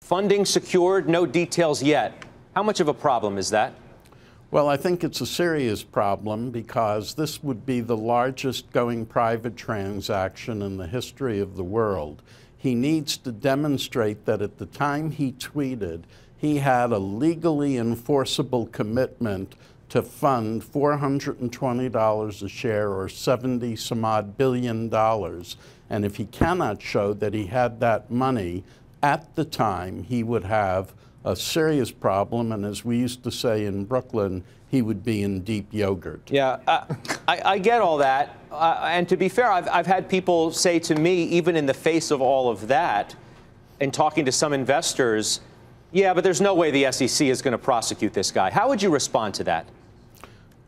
Funding secured, no details yet. How much of a problem is that? Well, I think it's a serious problem because this would be the largest going private transaction in the history of the world. He needs to demonstrate that at the time he tweeted, he had a legally enforceable commitment to fund $420 a share or 70 some odd billion dollars. And if he cannot show that he had that money at the time, he would have a serious problem. And as we used to say in Brooklyn, he would be in deep yogurt. Yeah, I get all that. And to be fair, I've had people say to me, even in the face of all of that, and talking to some investors, yeah, but there's no way the SEC is going to prosecute this guy. How would you respond to that?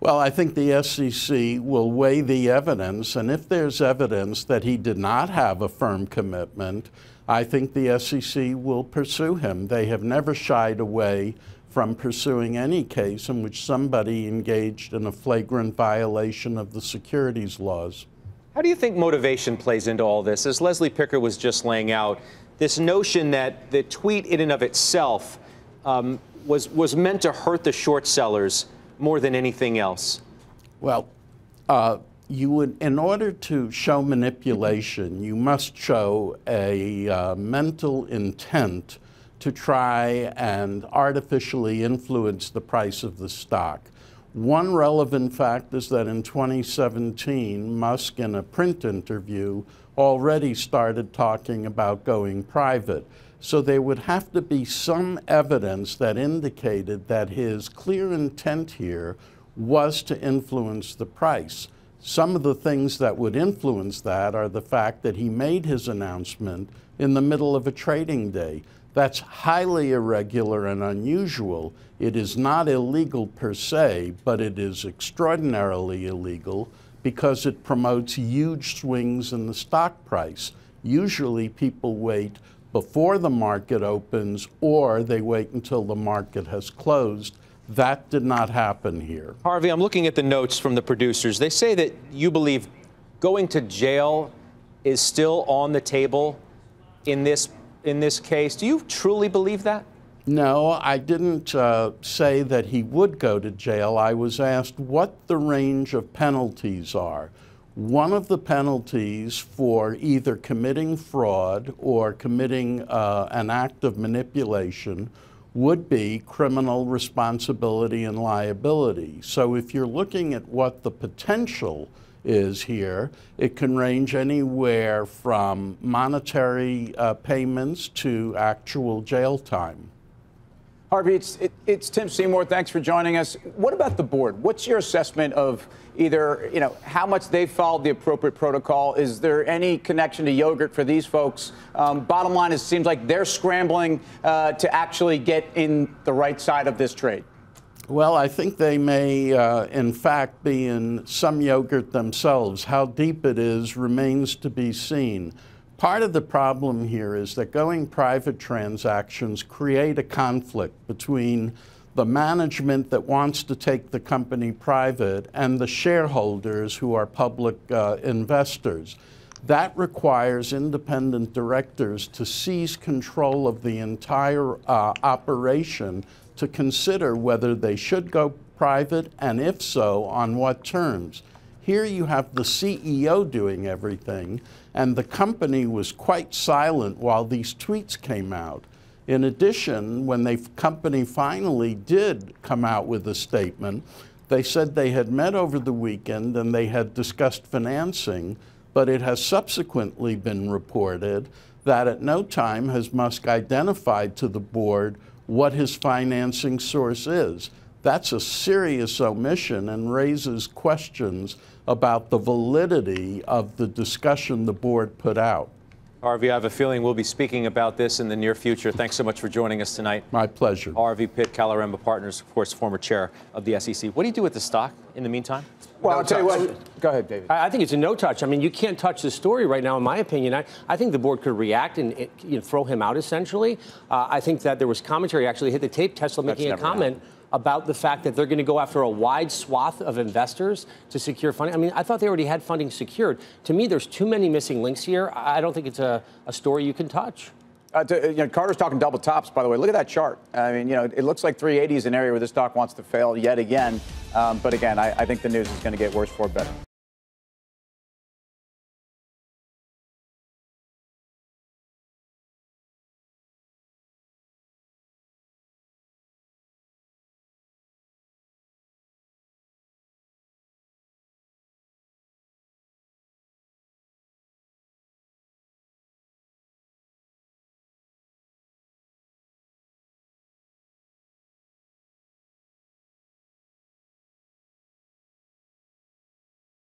Well, I think the SEC will weigh the evidence, and if there's evidence that he did not have a firm commitment, I think the SEC will pursue him. They have never shied away from pursuing any case in which somebody engaged in a flagrant violation of the securities laws. How do you think motivation plays into all this? As Leslie Picker was just laying out, this notion that the tweet in and of itself was meant to hurt the short sellers more than anything else? Well, you would, in order to show manipulation, you must show a mental intent to try and artificially influence the price of the stock. One relevant fact is that in 2017, Musk, in a print interview, already started talking about going private. So there would have to be some evidence that indicated that his clear intent here was to influence the price. Some of the things that would influence that are the fact that he made his announcement in the middle of a trading day. That's highly irregular and unusual. It is not illegal per se, but it is extraordinarily illegal because it promotes huge swings in the stock price. Usually people wait before the market opens or they wait until the market has closed. That did not happen here. Harvey, I'm looking at the notes from the producers. They say that you believe going to jail is still on the table in this case. Do you truly believe that? No, I didn't say that he would go to jail. I was asked what the range of penalties are. One of the penalties for either committing fraud or committing an act of manipulation would be criminal responsibility and liability. So if you're looking at what the potential is here, it can range anywhere from monetary payments to actual jail time. Harvey, it's Tim Seymour. Thanks for joining us. What about the board? What's your assessment of either, how much they've followed the appropriate protocol? Is there any connection to yogurt for these folks? Bottom line is, it seems like they're scrambling to actually get in the right side of this trade. Well, I think they may, in fact, be in some yogurt themselves. How deep it is remains to be seen. Part of the problem here is that going private transactions create a conflict between the management that wants to take the company private and the shareholders who are public investors. That requires independent directors to seize control of the entire operation to consider whether they should go private, and if so, on what terms. Here you have the CEO doing everything, and the company was quite silent while these tweets came out. In addition, when the company finally did come out with a statement, they said they had met over the weekend and they had discussed financing, but it has subsequently been reported that at no time has Musk identified to the board what his financing source is. That's a serious omission and raises questions about the validity of the discussion the board put out. Harvey, I have a feeling we'll be speaking about this in the near future. Thanks so much for joining us tonight. My pleasure. Harvey, Pitt, Caloremba Partners, of course, former chair of the SEC. What do you do with the stock in the meantime? Well, I'll tell you what. Go ahead, David. I think it's a no touch. I mean, you can't touch the story right now, in my opinion. I think the board could react and throw him out, essentially. I think that there was commentary, actually hit the tape, Tesla making a comment about the fact that they're going to go after a wide swath of investors to secure funding. I mean, I thought they already had funding secured. To me, there's too many missing links here. I don't think it's a story you can touch. Carter's talking double tops, by the way. Look at that chart. I mean, it looks like 380 is an area where this stock wants to fail yet again. But again, I think the news is going to get worse for better.